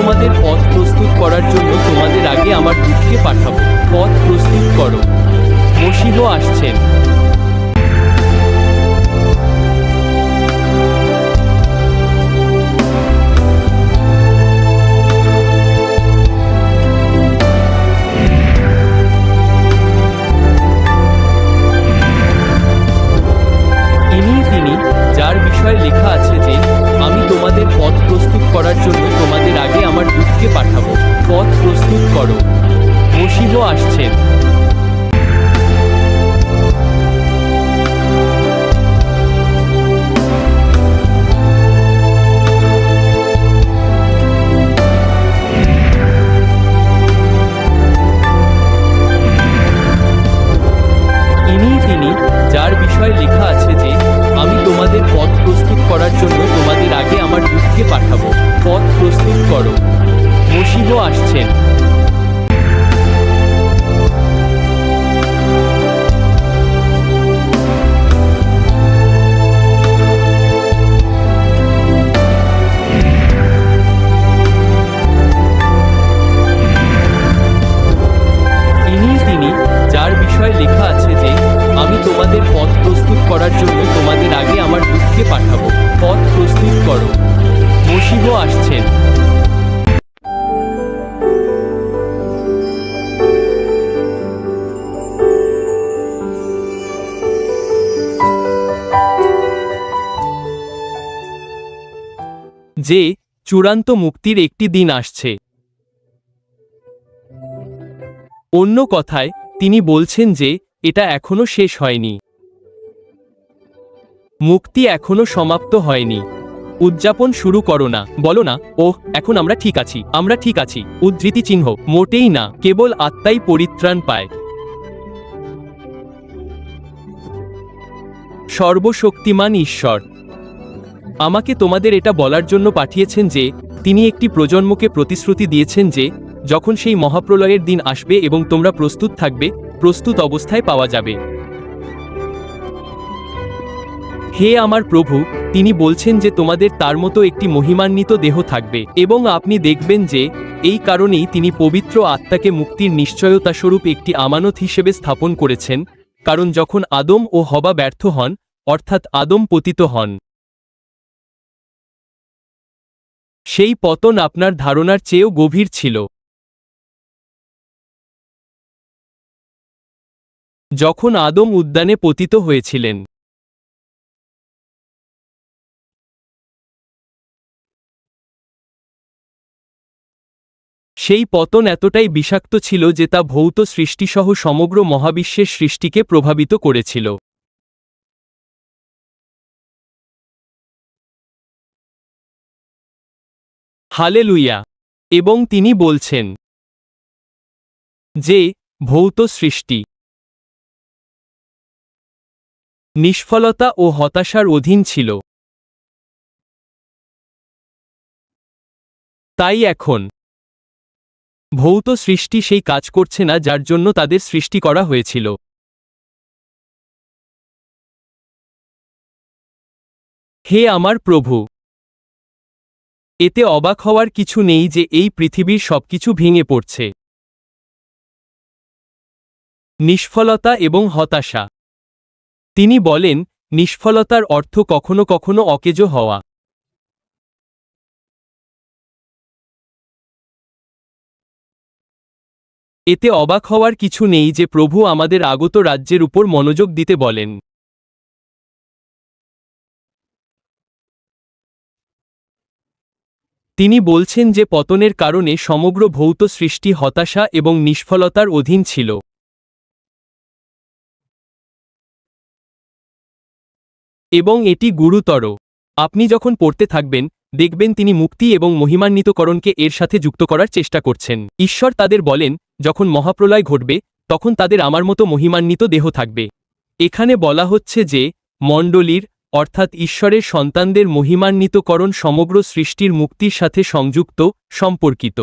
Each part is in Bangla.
তোমাদের পথ প্রস্তুত করার জন্য তোমাদের আগে আমার দূতকে পাঠাবো। পথ প্রস্তুত করো, মশীহ আসছেন। ইনিই তিনি, যার বিষয়ে লেখা আছে যে আমি তোমাদের পথ প্রস্তুত করার জন্য তোমাদের আগে আমার দূতকে পাঠাবো। পথ প্রস্তুত করো, মশীহ আসছেন। ইনিই তিনি, যার বিষয়ে লেখা আছে যে আমি তোমাদের পথ প্রস্তুত করার জন্য তোমাদের আগে আমার দূতকে পাঠাবো। পথ প্রস্তুত করো, মশীহ আসছেন। ইনিই তিনি, যার বিষয়ে লেখা আছে যে আমি তোমাদের পথ প্রস্তুত করার জন্য তোমাদের আগে আমার দূতকে পাঠাবো। পথ প্রস্তুত করো, মশীহ আসছেন। যে চূড়ান্ত মুক্তির একটি দিন আসছে। অন্য কথায় তিনি বলছেন যে এটা এখনো শেষ হয়নি, মুক্তি এখনো সমাপ্ত হয়নি। উদযাপন শুরু করো না, বলো না ওহ এখন আমরা ঠিক আছি, আমরা ঠিক আছি। উদ্ধৃতি চিহ্ন, মোটেই না, কেবল আত্মাই পরিত্রাণ পায়। সর্বশক্তিমান ঈশ্বর আমাকে তোমাদের এটা বলার জন্য পাঠিয়েছেন যে তিনি একটি প্রজন্মকে প্রতিশ্রুতি দিয়েছেন যে যখন সেই মহাপ্রলয়ের দিন আসবে এবং তোমরা প্রস্তুত থাকবে, প্রস্তুত অবস্থায় পাওয়া যাবে। হে আমার প্রভু, তিনি বলছেন যে তোমাদের তার মতো একটি মহিমান্বিত দেহ থাকবে এবং আপনি দেখবেন যে এই কারণেই তিনি পবিত্র আত্মাকে মুক্তির নিশ্চয়তাস্বরূপ একটি আমানত হিসেবে স্থাপন করেছেন, কারণ যখন আদম ও হবা ব্যর্থ হন, অর্থাৎ আদম পতিত হন, সেই পতন আপনার ধারণার চেয়েও গভীর ছিল। যখন আদম উদ্যানে পতিত হয়েছিলেন, সেই পতন এতটাই বিষাক্ত ছিল যে তা ভৌত সৃষ্টিসহ সমগ্র মহাবিশ্বের সৃষ্টিকে প্রভাবিত করেছিল। হালেলুয়া! এবং তিনি বলছেন যে ভৌত সৃষ্টি নিষ্ফলতা ও হতাশার অধীন ছিল। তাই এখন ভৌত সৃষ্টি সেই কাজ করছে না যার জন্য তাদের সৃষ্টি করা হয়েছিল। হে আমার প্রভু, এতে অবাক হওয়ার কিছু নেই যে এই পৃথিবীর সবকিছু ভেঙে পড়ছে। নিষ্ফলতা এবং হতাশা। তিনি বলেন নিষ্ফলতার অর্থ কখনো কখনো অকেজো হওয়া। এতে অবাক হওয়ার কিছু নেই যে প্রভু আমাদের আগত রাজ্যের উপর মনোযোগ দিতে বলেন। তিনি বলছেন যে পতনের কারণে সমগ্র ভৌত সৃষ্টি হতাশা এবং নিষ্ফলতার অধীন ছিল। এবং এটি গুরুতর। আপনি যখন পড়তে থাকবেন, দেখবেন তিনি মুক্তি এবং মহিমান্বিতকরণকে এর সাথে যুক্ত করার চেষ্টা করছেন। ঈশ্বর তাদের বলেন, যখন মহাপ্রলয় ঘটবে, তখন তাদের আমার মতো মহিমান্বিত দেহ থাকবে। এখানে বলা হচ্ছে যে মণ্ডলীর, অর্থাৎ ঈশ্বরের সন্তানদের মহিমান্বিতকরণ সমগ্র সৃষ্টির মুক্তির সাথে সংযুক্ত, সম্পর্কিত।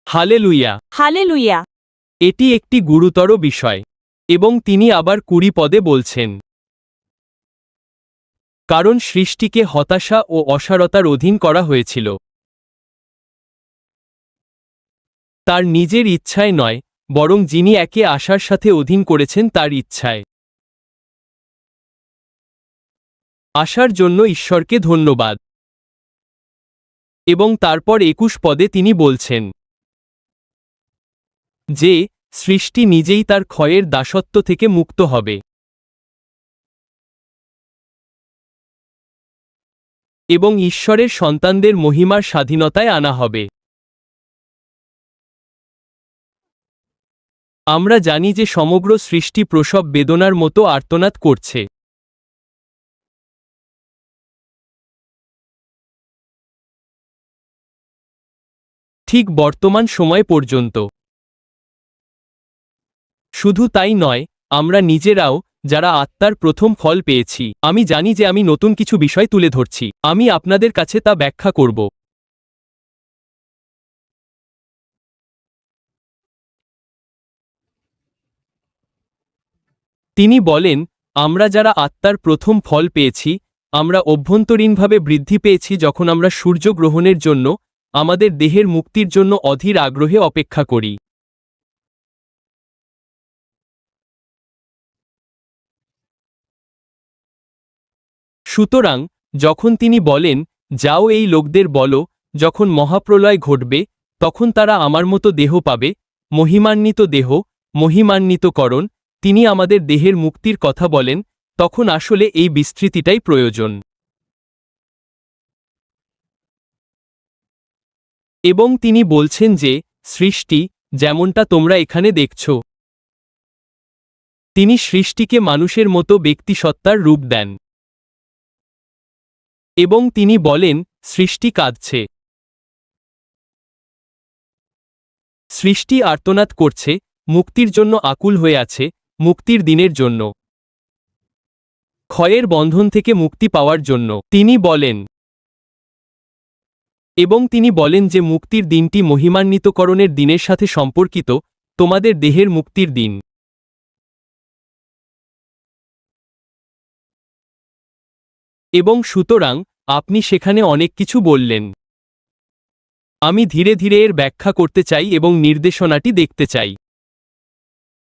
হালেলুয়া! হালেলুয়া! এটি একটি গুরুতর বিষয় এবং তিনি আবার 20 পদে বলছেন, কারণ সৃষ্টিকে হতাশা ও অসারতার অধীন করা হয়েছিল, তার নিজের ইচ্ছায় নয়, বরং যিনি একে আশার সাথে অধীন করেছেন তার ইচ্ছায়। আশার জন্য ঈশ্বরকে ধন্যবাদ। এবং তারপর 21 পদে তিনি বলছেন যে সৃষ্টি নিজেই তার ক্ষয়ের দাসত্ব থেকে মুক্ত হবে এবং ঈশ্বরের সন্তানদের মহিমার স্বাধীনতায় আনা হবে। আমরা জানি যে সমগ্র সৃষ্টি প্রসব বেদনার মতো আর্তনাদ করছে। ঠিক বর্তমান সময় পর্যন্ত। শুধু তাই নয়, আমরা নিজেরাও, যারা আত্মার প্রথম ফল পেয়েছি, আমি জানি যে আমি নতুন কিছু বিষয় তুলে ধরছি, আমি আপনাদের কাছে তা ব্যাখ্যা করব। তিনি বলেন, আমরা যারা আত্মার প্রথম ফল পেয়েছি, আমরা অভ্যন্তরীণভাবে বৃদ্ধি পেয়েছি যখন আমরা সূর্যগ্রহণের জন্য, আমাদের দেহের মুক্তির জন্য অধীর আগ্রহে অপেক্ষা করি। সুতরাং যখন তিনি বলেন, যাও এই লোকদের বলো, যখন মহাপ্রলয় ঘটবে, তখন তারা আমার মতো দেহ পাবে, মহিমান্বিত দেহ, মহিমান্বিতকরণ, তিনি আমাদের দেহের মুক্তির কথা বলেন, তখন আসলে এই বিস্তৃতিটাই প্রয়োজন। এবং তিনি বলছেন যে সৃষ্টি, যেমনটা তোমরা এখানে দেখছ, তিনি সৃষ্টিকে মানুষের মতো ব্যক্তিসত্তার রূপ দেন। এবং তিনি বলেন, সৃষ্টি কাঁদছে, সৃষ্টি আর্তনাদ করছে, মুক্তির জন্য আকুল হয়ে আছে, মুক্তির দিনের জন্য, ক্ষয়ের বন্ধন থেকে মুক্তি পাওয়ার জন্য। তিনি বলেন, এবং তিনি বলেন যে মুক্তির দিনটি মহিমান্বিতকরণের দিনের সাথে সম্পর্কিত, তোমাদের দেহের মুক্তির দিন। এবং সুতরাং আপনি সেখানে অনেক কিছু বললেন। আমি ধীরে ধীরে এর ব্যাখ্যা করতে চাই এবং নির্দেশনাটি দেখতে চাই।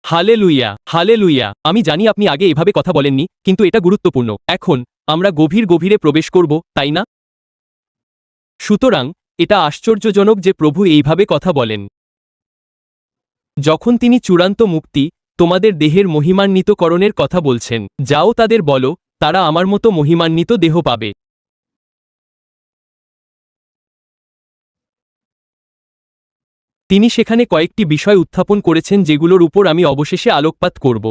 Hallelujah, hallelujah. আমি জানি আপনি আগে এভাবে কথা বলেননি, কিন্তু এটা গুরুত্বপূর্ণ। এখন আমরা গভীরে প্রবেশ করব, তাই না? সুতরাং এটা আশ্চর্যজনক যে প্রভু এইভাবে কথা বলেন। যখন তিনি চূড়ান্ত মুক্তি, তোমাদের দেহের মহিমান্বিতকরণের কথা বলছেন, যাও তাদের বলো, তারা আমার মতো মহিমান্বিত দেহ পাবে। তিনি সেখানে কয়েকটি বিষয় উত্থাপন করেছেন যেগুলোর উপর আমি অবশেষে আলোকপাত করব।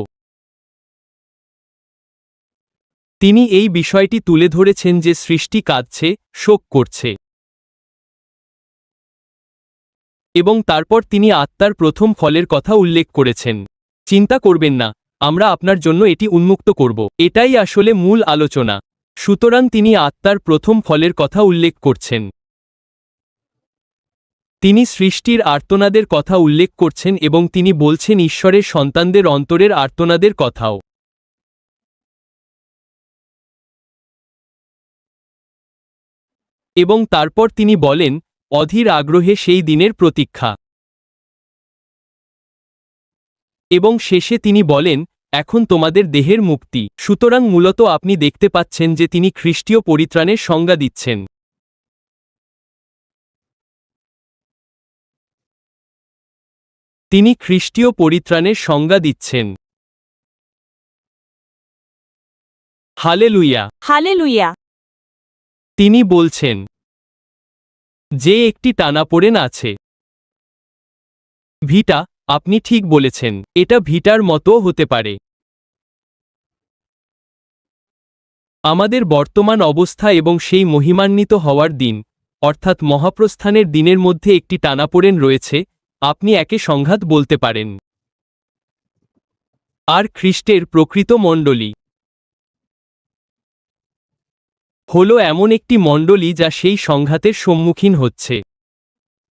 তিনি এই বিষয়টি তুলে ধরেছেন যে সৃষ্টি কাঁদছে, শোক করছে। এবং তারপর তিনি আত্মার প্রথম ফলের কথা উল্লেখ করেছেন। চিন্তা করবেন না, আমরা আপনার জন্য এটি উন্মুক্ত করব। এটাই আসলে মূল আলোচনা। সুতরাং তিনি আত্মার প্রথম ফলের কথা উল্লেখ করছেন। তিনি সৃষ্টির আর্তনাদের কথা উল্লেখ করছেন এবং তিনি বলছেন ঈশ্বরের সন্তানদের অন্তরের আর্তনাদের কথাও। এবং তারপর তিনি বলেন, অধীর আগ্রহে সেই দিনের প্রতীক্ষা। এবং শেষে তিনি বলেন, এখন তোমাদের দেহের মুক্তি। সুতরাং মূলত আপনি দেখতে পাচ্ছেন যে তিনি খ্রিস্টীয় পরিত্রাণের সংজ্ঞা দিচ্ছেন। তিনি খ্রিস্টীয় পরিত্রাণের সংজ্ঞা দিচ্ছেন। Hallelujah, hallelujah. তিনি বলছেন যে একটি টানাপোড়েন আছে। ভিটা, আপনি ঠিক বলেছেন, এটা ভিটার মতো হতে পারে। আমাদের বর্তমান অবস্থা এবং সেই মহিমান্বিত হওয়ার দিন, অর্থাৎ মহাপ্রস্থানের দিনের মধ্যে একটি টানাপোড়েন রয়েছে, আপনি একে সংঘাত বলতে পারেন। আর খ্রিস্টের প্রকৃত মণ্ডলী হল এমন একটি মণ্ডলী যা সেই সংঘাতের সম্মুখীন হচ্ছে।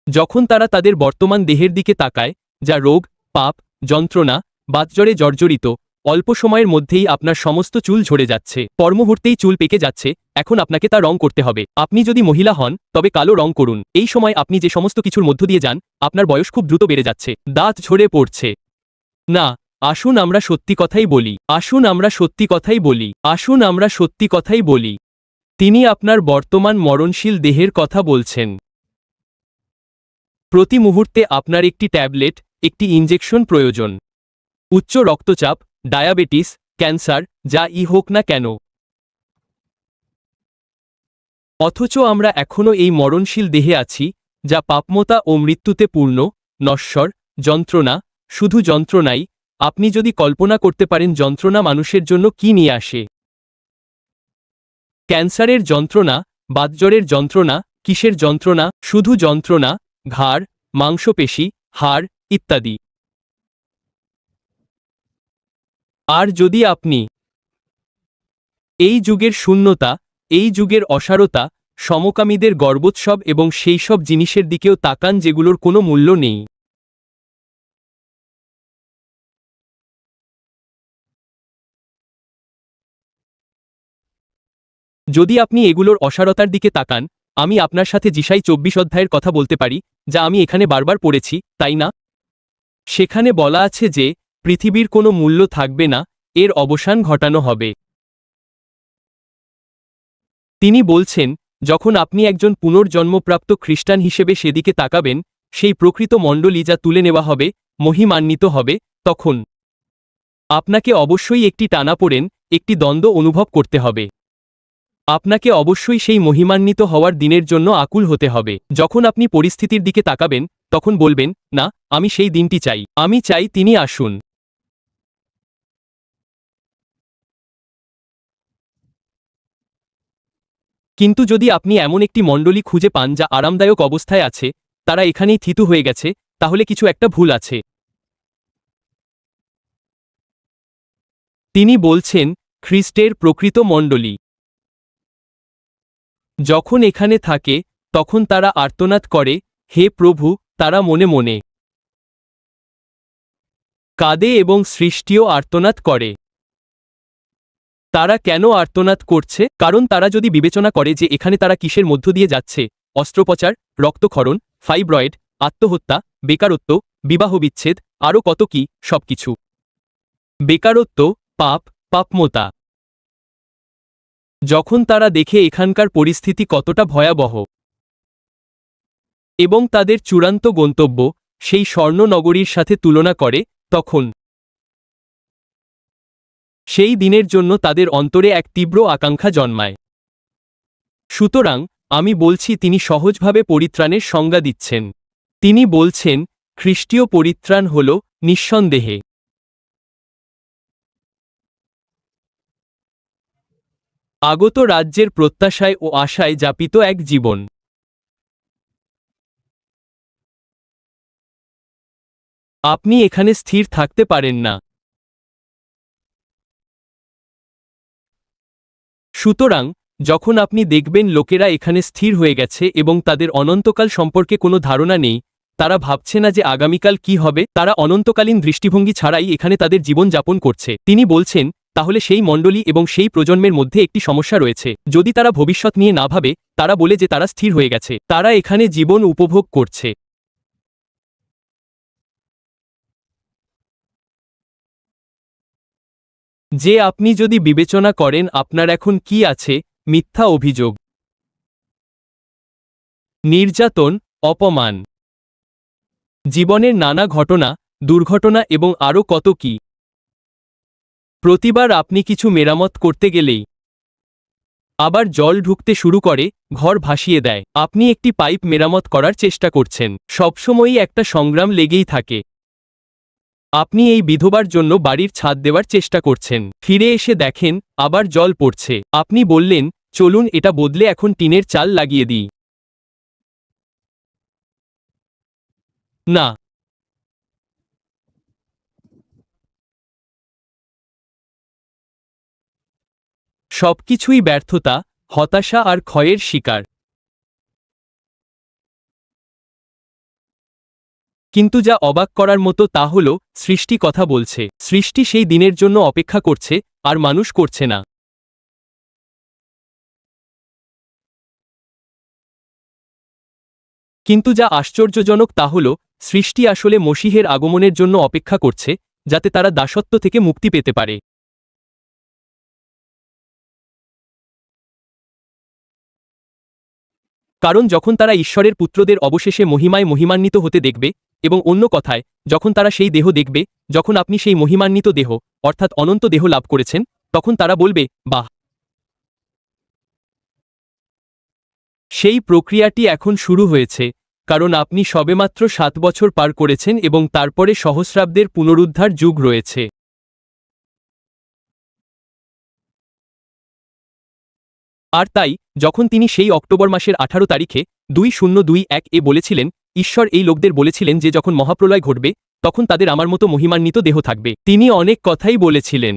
যখন তারা তাদের বর্তমান দেহের দিকে তাকায়, যা রোগ, পাপ, যন্ত্রণা, বাতজ্বরে জর্জরিত, অল্প সময়ের মধ্যেই আপনার সমস্ত চুল ঝরে যাচ্ছে, পরমুহূর্তেই চুল পেকে যাচ্ছে, এখন আপনাকে তা রং করতে হবে। আপনি যদি মহিলা হন তবে কালো রং করুন। এই সময় আপনি যে সমস্ত কিছুর মধ্য দিয়ে যান, আপনার বয়স খুব দ্রুত বেড়ে যাচ্ছে, দাঁত ঝরে পড়ছে। না, আসুন আমরা সত্যি কথাই বলি, আসুন আমরা সত্যি কথাই বলি, আসুন আমরা সত্যি কথাই বলি। তিনি আপনার বর্তমান মরণশীল দেহের কথা বলছেন। প্রতি মুহূর্তে আপনার একটি ট্যাবলেট, একটি ইনজেকশন প্রয়োজন। উচ্চ রক্তচাপ, ডায়াবেটিস, ক্যান্সার, যা হোক না কেন। অথচ আমরা এখনও এই মরণশীল দেহে আছি, যা পাপমতা ও মৃত্যুতে পূর্ণ, নশ্বর, যন্ত্রণা, শুধু যন্ত্রণাই। আপনি যদি কল্পনা করতে পারেন যন্ত্রণা মানুষের জন্য কি নিয়ে আসে। ক্যান্সারের যন্ত্রণা, বাতজ্বরের যন্ত্রণা, কিসের যন্ত্রণা? শুধু যন্ত্রণা, ঘাড়, মাংসপেশি, হাড় ইত্যাদি। আর যদি আপনি এই যুগের শূন্যতা, এই যুগের অসারতা, সমকামীদের গর্বোৎসব এবং সেই সব জিনিসের দিকেও তাকান যেগুলোর কোনো মূল্য নেই। যদি আপনি এগুলোর অসারতার দিকে তাকান, আমি আপনার সাথে যিশাই 24 অধ্যায়ের কথা বলতে পারি, যা আমি এখানে বারবার পড়েছি, তাই না? সেখানে বলা আছে যে পৃথিবীর কোনো মূল্য থাকবে না, এর অবসান ঘটানো হবে। তিনি বলছেন, যখন আপনি একজন পুনর্জন্মপ্রাপ্ত খ্রিস্টান হিসেবে সেদিকে তাকাবেন, সেই প্রকৃত মণ্ডলী যা তুলে নেওয়া হবে, মহিমান্বিত হবে, তখন আপনাকে অবশ্যই একটি টানাপোড়েন, একটি দ্বন্দ্ব অনুভব করতে হবে। আপনাকে অবশ্যই সেই মহিমান্বিত হওয়ার দিনের জন্য আকুল হতে হবে। যখন আপনি পরিস্থিতির দিকে তাকাবেন, তখন বলবেন, না, আমি সেই দিনটি চাই, আমি চাই তিনি আসুন। কিন্তু যদি আপনি এমন একটি মণ্ডলী খুঁজে পান যা আরামদায়ক অবস্থায় আছে, তারা এখানেই থিতু হয়ে গেছে, তাহলে কিছু একটা ভুল আছে। তিনি বলছেন, খ্রিস্টের প্রকৃত মণ্ডলী যখন এখানে থাকে, তখন তারা আর্তনাদ করে, হে প্রভু, তারা মনে মনে কাঁদে এবং সৃষ্টিও আর্তনাদ করে। তারা কেন আর্তনাদ করছে? কারণ তারা যদি বিবেচনা করে যে এখানে তারা কিসের মধ্য দিয়ে যাচ্ছে, অস্ত্রোপচার, রক্তক্ষরণ, ফাইব্রয়েড, আত্মহত্যা, বেকারত্ব, বিবাহবিচ্ছেদ, আরও কত কি, সবকিছু। বেকারত্ব, পাপ, পাপমতা। যখন তারা দেখে এখানকার পরিস্থিতি কতটা ভয়াবহ এবং তাদের চূড়ান্ত গন্তব্য সেই স্বর্ণনগরীর সাথে তুলনা করে, তখন সেই দিনের জন্য তাদের অন্তরে এক তীব্র আকাঙ্ক্ষা জন্মায়। সুতরাং আমি বলছি তিনি সহজভাবে পরিত্রাণের সংজ্ঞা দিচ্ছেন। তিনি বলছেন, খ্রিস্টীয় পরিত্রাণ হল নিঃসন্দেহে আগত রাজ্যের প্রত্যাশায় ও আশায় যাপিত এক জীবন। আপনি এখানে স্থির থাকতে পারেন না। সুতরাং যখন আপনি দেখবেন লোকেরা এখানে স্থির হয়ে গেছে এবং তাদের অনন্তকাল সম্পর্কে কোনো ধারণা নেই, তারা ভাবছে না যে আগামীকাল কি হবে, তারা অনন্তকালীন দৃষ্টিভঙ্গি ছাড়াই এখানে তাদের জীবন যাপন করছে, তিনি বলছেন, তাহলে সেই মণ্ডলী এবং সেই প্রজন্মের মধ্যে একটি সমস্যা রয়েছে। যদি তারা ভবিষ্যৎ নিয়ে না ভাবে, তারা বলে যে তারা স্থির হয়ে গেছে, তারা এখানে জীবন উপভোগ করছে। যে আপনি যদি বিবেচনা করেন আপনার এখন কি আছে, মিথ্যা অভিযোগ, নির্যাতন, অপমান, জীবনের নানা ঘটনা, দুর্ঘটনা এবং আরও কত কি। প্রতিবার আপনি কিছু মেরামত করতে গেলেই আবার জল ঢুকতে শুরু করে, ঘর ভাসিয়ে দেয়। আপনি একটি পাইপ মেরামত করার চেষ্টা করছেন, সবসময়ই একটা সংগ্রাম লেগেই থাকে। আপনি এই বিধবার জন্য বাড়ির ছাদ দেওয়ার চেষ্টা করছেন, ফিরে এসে দেখেন আবার জল পড়ছে। আপনি বললেন, চলুন এটা বদলে এখন টিনের চাল লাগিয়ে দিই। না, সবকিছুই ব্যর্থতা, হতাশা আর ক্ষয়ের শিকার। কিন্তু যা অবাক করার মতো তা হল সৃষ্টি কথা বলছে। সৃষ্টি সেই দিনের জন্য অপেক্ষা করছে, আর মানুষ করছে না। কিন্তু যা আশ্চর্যজনক তা হল সৃষ্টি আসলে মসীহের আগমনের জন্য অপেক্ষা করছে, যাতে তারা দাসত্ব থেকে মুক্তি পেতে পারে। কারণ যখন তারা ঈশ্বরের পুত্রদের অবশেষে মহিমায় মহিমান্বিত হতে দেখবে, এবং অন্য কথায় যখন তারা সেই দেহ দেখবে, যখন আপনি সেই মহিমান্বিত দেহ অর্থাৎ অনন্ত দেহ লাভ করেছেন, তখন তারা বলবে, বাহ! সেই প্রক্রিয়াটি এখন শুরু হয়েছে, কারণ আপনি সবেমাত্র 7 বছর পার করেছেন এবং তারপরে সহস্রাব্দের পুনরুদ্ধার যুগ রয়েছে। আর তাই যখন তিনি সেই অক্টোবর মাসের 18 তারিখে 2021 বলেছিলেন, ঈশ্বর এই লোকদের বলেছিলেন যে যখন মহাপ্রলয় ঘটবে তখন তাদের আমার মতো মহিমান্বিত দেহ থাকবে, তিনি অনেক কথাই বলেছিলেন।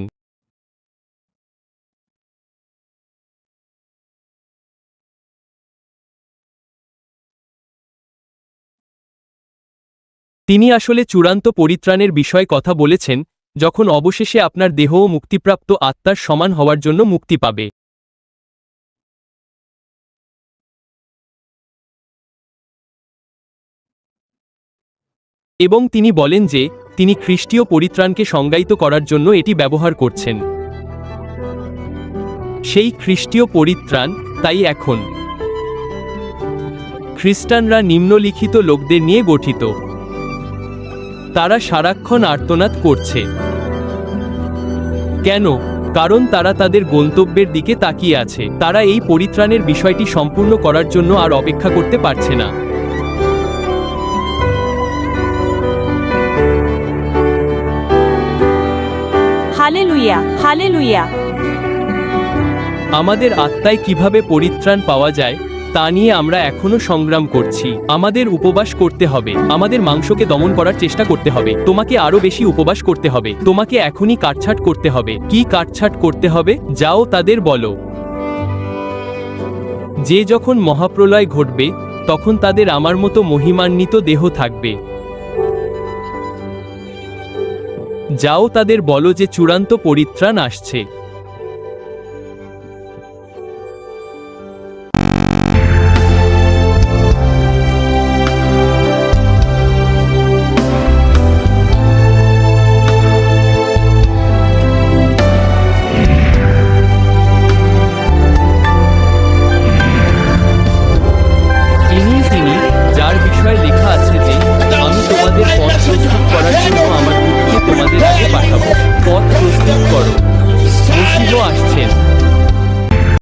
তিনি আসলে চূড়ান্ত পরিত্রাণের বিষয়ে কথা বলেছেন, যখন অবশেষে আপনার দেহও মুক্তিপ্রাপ্ত আত্মার সমান হওয়ার জন্য মুক্তি পাবে। এবং তিনি বলেন যে তিনি খ্রিস্টীয় পরিত্রাণকে সংজ্ঞায়িত করার জন্য এটি ব্যবহার করছেন। সেই খ্রিস্টীয় পরিত্রাণ তাই এখন খ্রিস্টানরা নিম্নলিখিত লোকদের নিয়ে গঠিত। তারা সারাক্ষণ আর্তনাদ করছে। কেন? কারণ তারা তাদের গন্তব্যের দিকে তাকিয়ে আছে। তারা এই পরিত্রাণের বিষয়টি সম্পূর্ণ করার জন্য আর অপেক্ষা করতে পারছে না। Hallelujah, hallelujah. আমাদের আত্মায় কিভাবে পরিত্রাণ পাওয়া যায় তা নিয়ে আমরা এখনো সংগ্রাম করছি। আমাদের উপবাস করতে হবে, আমাদের মাংসকে দমন করার চেষ্টা করতে হবে। তোমাকে আরো বেশি উপবাস করতে হবে, তোমাকে এখনই কাটছাট করতে হবে। কি কাটছাট করতে হবে? যাও তাদের বলো যে যখন মহাপ্রলয় ঘটবে তখন তাদের আমার মতো মহিমান্বিত দেহ থাকবে। যাও তাদের বলো যে চূড়ান্ত পরিত্রাণ আসছে।